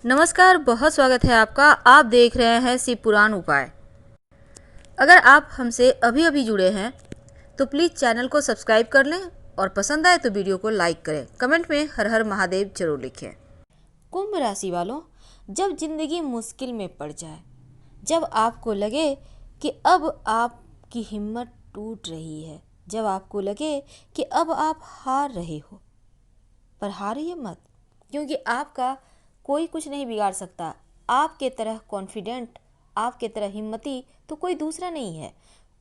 नमस्कार, बहुत स्वागत है आपका। आप देख रहे हैं शिव पुराण उपाय। अगर आप हमसे अभी अभी जुड़े हैं तो प्लीज़ चैनल को सब्सक्राइब कर लें और पसंद आए तो वीडियो को लाइक करें। कमेंट में हर हर महादेव जरूर लिखें। कुंभ राशि वालों, जब जिंदगी मुश्किल में पड़ जाए, जब आपको लगे कि अब आपकी हिम्मत टूट रही है, जब आपको लगे कि अब आप हार रहे हो, पर हारिए मत, क्योंकि आपका कोई कुछ नहीं बिगाड़ सकता। आपके तरह कॉन्फिडेंट, आपके तरह हिम्मती तो कोई दूसरा नहीं है।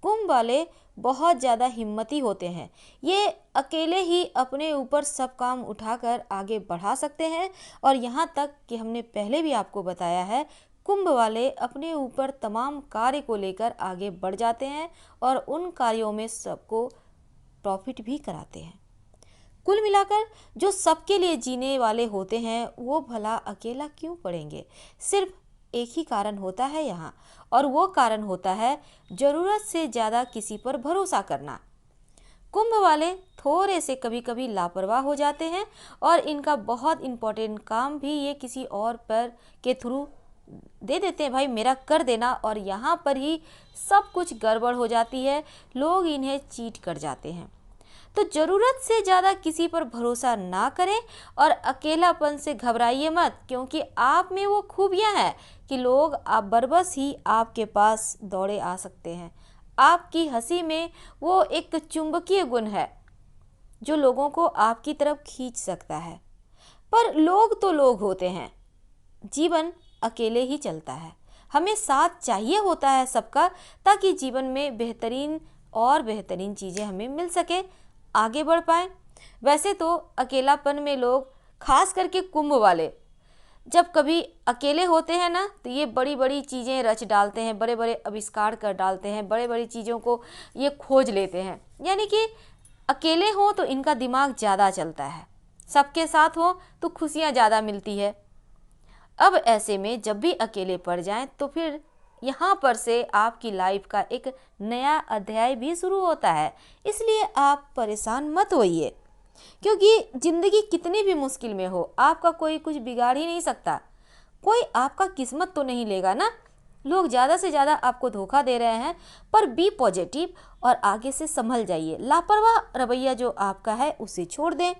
कुंभ वाले बहुत ज़्यादा हिम्मती होते हैं। ये अकेले ही अपने ऊपर सब काम उठाकर आगे बढ़ा सकते हैं। और यहाँ तक कि हमने पहले भी आपको बताया है, कुंभ वाले अपने ऊपर तमाम कार्य को लेकर आगे बढ़ जाते हैं और उन कार्यों में सबको प्रॉफिट भी कराते हैं। कुल मिलाकर जो सबके लिए जीने वाले होते हैं वो भला अकेला क्यों पड़ेंगे। सिर्फ एक ही कारण होता है यहाँ, और वो कारण होता है ज़रूरत से ज़्यादा किसी पर भरोसा करना। कुंभ वाले थोड़े से कभी कभी लापरवाह हो जाते हैं और इनका बहुत इम्पोर्टेंट काम भी ये किसी और पर के थ्रू दे देते हैं, भाई मेरा कर देना, और यहाँ पर ही सब कुछ गड़बड़ हो जाती है। लोग इन्हें चीट कर जाते हैं। तो ज़रूरत से ज़्यादा किसी पर भरोसा ना करें और अकेलापन से घबराइए मत, क्योंकि आप में वो खूबियाँ हैं कि लोग आप बरबस ही आपके पास दौड़े आ सकते हैं। आपकी हंसी में वो एक चुंबकीय गुण है जो लोगों को आपकी तरफ खींच सकता है। पर लोग तो लोग होते हैं, जीवन अकेले ही चलता है। हमें साथ चाहिए होता है सबका, ताकि जीवन में बेहतरीन और बेहतरीन चीज़ें हमें मिल सके, आगे बढ़ पाए। वैसे तो अकेलापन में लोग, खास करके कुंभ वाले, जब कभी अकेले होते हैं ना तो ये बड़ी बड़ी चीज़ें रच डालते हैं, बड़े बड़े आविष्कार कर डालते हैं, बड़े बड़ी चीज़ों को ये खोज लेते हैं। यानी कि अकेले हो तो इनका दिमाग ज़्यादा चलता है, सबके साथ हो तो खुशियाँ ज़्यादा मिलती है। अब ऐसे में जब भी अकेले पड़ जाएं तो फिर यहाँ पर से आपकी लाइफ का एक नया अध्याय भी शुरू होता है। इसलिए आप परेशान मत होइए, क्योंकि ज़िंदगी कितनी भी मुश्किल में हो, आपका कोई कुछ बिगाड़ ही नहीं सकता। कोई आपका किस्मत तो नहीं लेगा ना। लोग ज़्यादा से ज़्यादा आपको धोखा दे रहे हैं, पर बी पॉजिटिव और आगे से संभल जाइए। लापरवाह रवैया जो आपका है उसे छोड़ दें,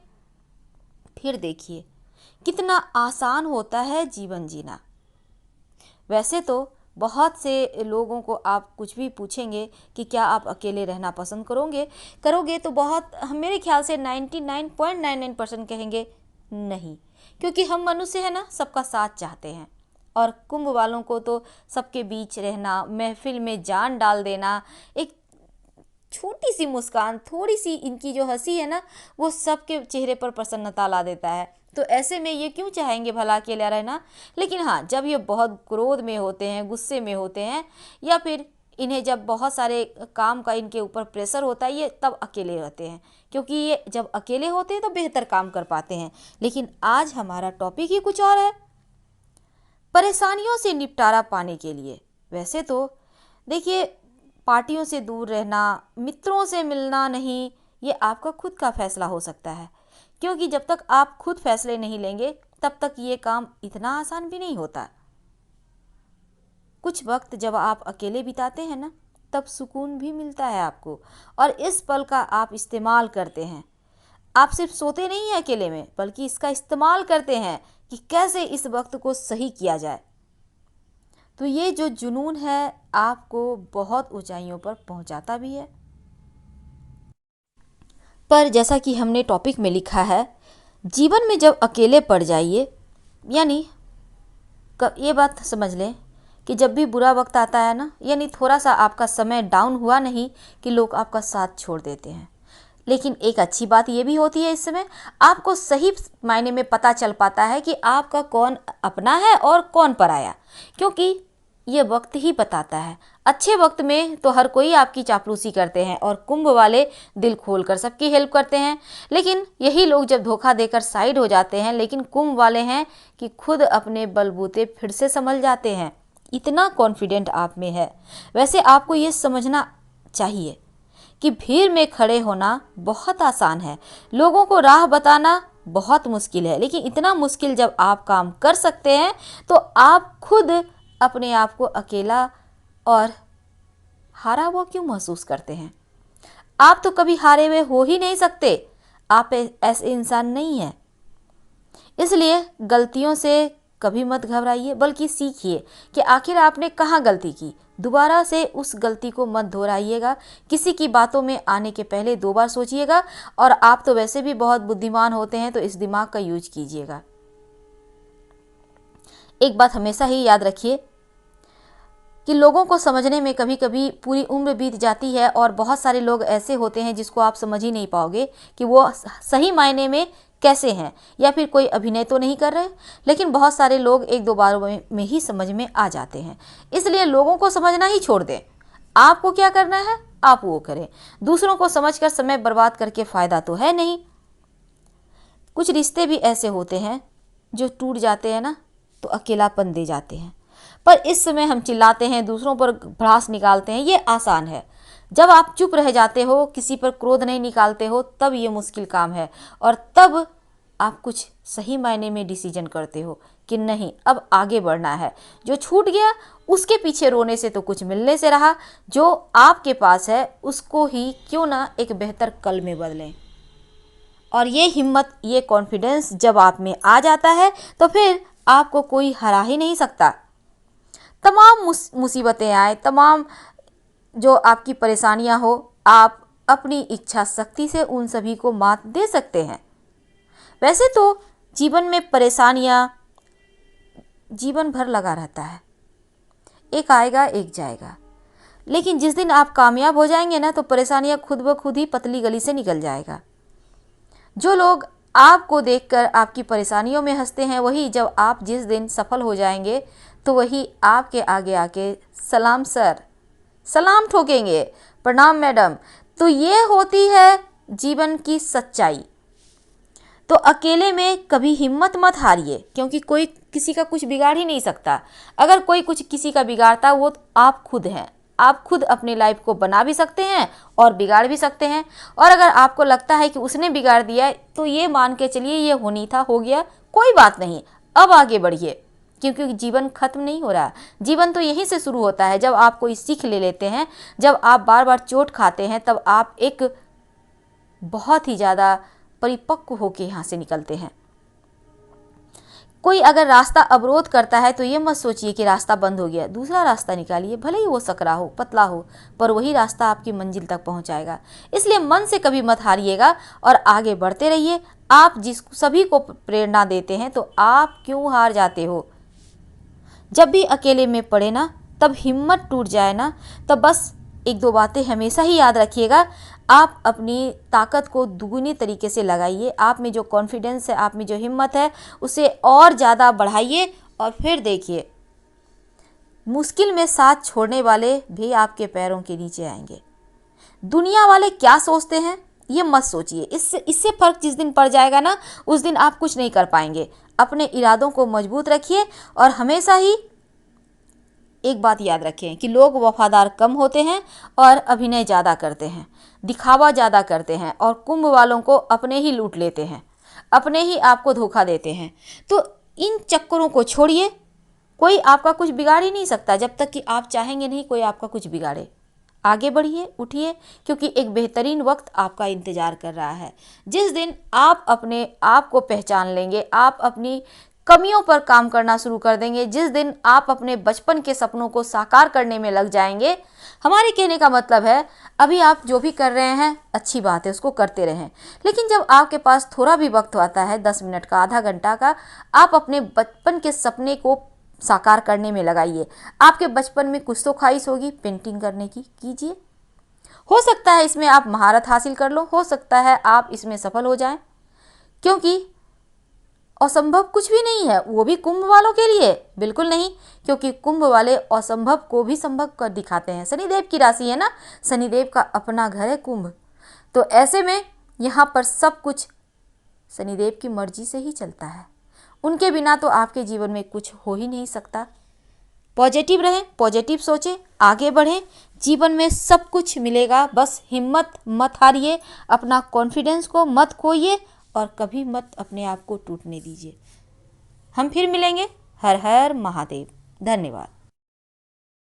फिर देखिए कितना आसान होता है जीवन जीना। वैसे तो बहुत से लोगों को आप कुछ भी पूछेंगे कि क्या आप अकेले रहना पसंद करोगे तो बहुत, मेरे ख्याल से 99.99% कहेंगे नहीं, क्योंकि हम मनुष्य हैं ना, सबका साथ चाहते हैं। और कुंभ वालों को तो सबके बीच रहना, महफिल में जान डाल देना, एक छोटी सी मुस्कान, थोड़ी सी इनकी जो हंसी है ना, वो सबके चेहरे पर प्रसन्नता ला देता है। तो ऐसे में ये क्यों चाहेंगे भला अकेला रहना। लेकिन हाँ, जब ये बहुत क्रोध में होते हैं, गुस्से में होते हैं, या फिर इन्हें जब बहुत सारे काम का इनके ऊपर प्रेशर होता है, ये तब अकेले रहते हैं, क्योंकि ये जब अकेले होते हैं तो बेहतर काम कर पाते हैं। लेकिन आज हमारा टॉपिक ही कुछ और है, परेशानियों से निपटारा पाने के लिए। वैसे तो देखिए, पार्टियों से दूर रहना, मित्रों से मिलना नहीं, ये आपका खुद का फैसला हो सकता है, क्योंकि जब तक आप खुद फैसले नहीं लेंगे तब तक ये काम इतना आसान भी नहीं होता। कुछ वक्त जब आप अकेले बिताते हैं ना, तब सुकून भी मिलता है आपको, और इस पल का आप इस्तेमाल करते हैं। आप सिर्फ सोते नहीं हैं अकेले में, बल्कि इसका इस्तेमाल करते हैं कि कैसे इस वक्त को सही किया जाए। तो ये जो जुनून है आपको बहुत ऊंचाइयों पर पहुंचाता भी है। पर जैसा कि हमने टॉपिक में लिखा है, जीवन में जब अकेले पड़ जाइए, यानी ये बात समझ लें कि जब भी बुरा वक्त आता है ना, यानी थोड़ा सा आपका समय डाउन हुआ नहीं कि लोग आपका साथ छोड़ देते हैं। लेकिन एक अच्छी बात ये भी होती है, इस समय आपको सही मायने में पता चल पाता है कि आपका कौन अपना है और कौन पराया, क्योंकि ये वक्त ही बताता है। अच्छे वक्त में तो हर कोई आपकी चापलूसी करते हैं और कुंभ वाले दिल खोलकर सबकी हेल्प करते हैं। लेकिन यही लोग जब धोखा देकर साइड हो जाते हैं, लेकिन कुंभ वाले हैं कि खुद अपने बलबूते फिर से संभल जाते हैं। इतना कॉन्फिडेंट आप में है। वैसे आपको ये समझना चाहिए कि भीड़ में खड़े होना बहुत आसान है, लोगों को राह बताना बहुत मुश्किल है, लेकिन इतना मुश्किल जब आप काम कर सकते हैं तो आप खुद अपने आप को अकेला और हारा हुआ क्यों महसूस करते हैं? आप तो कभी हारे हुए हो ही नहीं सकते। आप ऐसे इंसान नहीं हैं। इसलिए गलतियों से कभी मत घबराइए, बल्कि सीखिए कि आखिर आपने कहाँ गलती की। दोबारा से उस गलती को मत दोहराइएगा। किसी की बातों में आने के पहले 2 बार सोचिएगा, और आप तो वैसे भी बहुत बुद्धिमान होते हैं, तो इस दिमाग का यूज कीजिएगा। एक बात हमेशा ही याद रखिए कि लोगों को समझने में कभी कभी पूरी उम्र बीत जाती है, और बहुत सारे लोग ऐसे होते हैं जिसको आप समझ ही नहीं पाओगे कि वो सही मायने में कैसे हैं, या फिर कोई अभिनय तो नहीं कर रहे। लेकिन बहुत सारे लोग 1-2 बार में ही समझ में आ जाते हैं। इसलिए लोगों को समझना ही छोड़ दें। आपको क्या करना है आप वो करें। दूसरों को समझकर समय बर्बाद करके फ़ायदा तो है नहीं। कुछ रिश्ते भी ऐसे होते हैं जो टूट जाते हैं ना, तो अकेलापन दे जाते हैं। पर इस समय हम चिल्लाते हैं, दूसरों पर भड़ास निकालते हैं, ये आसान है। जब आप चुप रह जाते हो, किसी पर क्रोध नहीं निकालते हो, तब ये मुश्किल काम है। और तब आप कुछ सही मायने में डिसीजन करते हो कि नहीं, अब आगे बढ़ना है। जो छूट गया उसके पीछे रोने से तो कुछ मिलने से रहा। जो आपके पास है उसको ही क्यों ना एक बेहतर कल में बदलें। और ये हिम्मत, ये कॉन्फिडेंस जब आप में आ जाता है तो फिर आपको कोई हरा ही नहीं सकता। तमाम मुसीबतें आए, तमाम जो आपकी परेशानियां हो, आप अपनी इच्छा शक्ति से उन सभी को मात दे सकते हैं। वैसे तो जीवन में परेशानियां जीवन भर लगा रहता है, एक आएगा एक जाएगा। लेकिन जिस दिन आप कामयाब हो जाएंगे ना, तो परेशानियां खुद ब खुद ही पतली गली से निकल जाएगा। जो लोग आपको देखकर आपकी परेशानियों में हंसते हैं, वही जब आप जिस दिन सफल हो जाएंगे तो वही आपके आगे आके सलाम सर, सलाम ठोकेंगे, प्रणाम मैडम। तो ये होती है जीवन की सच्चाई। तो अकेले में कभी हिम्मत मत हारिए, क्योंकि कोई किसी का कुछ बिगाड़ ही नहीं सकता। अगर कोई कुछ किसी का बिगाड़ता, वो आप खुद हैं। आप खुद अपनी लाइफ को बना भी सकते हैं और बिगाड़ भी सकते हैं। और अगर आपको लगता है कि उसने बिगाड़ दिया, तो ये मान के चलिए ये होनी था, हो गया, कोई बात नहीं, अब आगे बढ़िए। क्योंकि जीवन खत्म नहीं हो रहा। जीवन तो यहीं से शुरू होता है, जब आप कोई सीख ले लेते हैं। जब आप बार बार चोट खाते हैं, तब आप एक बहुत ही ज़्यादा परिपक्व होकर यहाँ से निकलते हैं। कोई अगर रास्ता अवरोध करता है तो ये मत सोचिए कि रास्ता बंद हो गया, दूसरा रास्ता निकालिए। भले ही वो सकरा हो, पतला हो, पर वही रास्ता आपकी मंजिल तक पहुंचाएगा। इसलिए मन से कभी मत हारिएगा और आगे बढ़ते रहिए। आप जिस सभी को प्रेरणा देते हैं, तो आप क्यों हार जाते हो? जब भी अकेले में पड़े ना, तब हिम्मत टूट जाए ना, तब बस 1-2 बातें हमेशा ही याद रखिएगा। आप अपनी ताकत को दुगनी तरीके से लगाइए। आप में जो कॉन्फिडेंस है, आप में जो हिम्मत है, उसे और ज़्यादा बढ़ाइए। और फिर देखिए, मुश्किल में साथ छोड़ने वाले भी आपके पैरों के नीचे आएंगे। दुनिया वाले क्या सोचते हैं ये मत सोचिए। इससे फर्क जिस दिन पड़ जाएगा ना, उस दिन आप कुछ नहीं कर पाएंगे। अपने इरादों को मजबूत रखिए। और हमेशा ही एक बात याद रखें कि लोग वफादार कम होते हैं और अभिनय ज़्यादा करते हैं, दिखावा ज़्यादा करते हैं, और कुंभ वालों को अपने ही लूट लेते हैं, अपने ही आपको धोखा देते हैं। तो इन चक्करों को छोड़िए। कोई आपका कुछ बिगाड़ ही नहीं सकता। जब तक कि आप चाहेंगे नहीं कोई आपका कुछ बिगाड़े। आगे बढ़िए, उठिए, क्योंकि एक बेहतरीन वक्त आपका इंतज़ार कर रहा है। जिस दिन आप अपने आप को पहचान लेंगे, आप अपनी कमियों पर काम करना शुरू कर देंगे, जिस दिन आप अपने बचपन के सपनों को साकार करने में लग जाएंगे। हमारे कहने का मतलब है, अभी आप जो भी कर रहे हैं अच्छी बात है, उसको करते रहें। लेकिन जब आपके पास थोड़ा भी वक्त आता है, 10 मिनट का, आधा घंटा का, आप अपने बचपन के सपने को साकार करने में लगाइए। आपके बचपन में कुछ तो ख्वाहिश होगी पेंटिंग करने की, कीजिए। हो सकता है इसमें आप महारत हासिल कर लो, हो सकता है आप इसमें सफल हो जाएं, क्योंकि असंभव कुछ भी नहीं है। वो भी कुंभ वालों के लिए बिल्कुल नहीं, क्योंकि कुंभ वाले असंभव को भी संभव कर दिखाते हैं। शनिदेव की राशि है ना, शनिदेव का अपना घर है कुंभ। तो ऐसे में यहाँ पर सब कुछ शनिदेव की मर्जी से ही चलता है। उनके बिना तो आपके जीवन में कुछ हो ही नहीं सकता। पॉजिटिव रहें, पॉजिटिव सोचें, आगे बढ़ें, जीवन में सब कुछ मिलेगा। बस हिम्मत मत हारिए, अपना कॉन्फिडेंस को मत खोइए, और कभी मत अपने आप को टूटने दीजिए। हम फिर मिलेंगे। हर हर महादेव। धन्यवाद।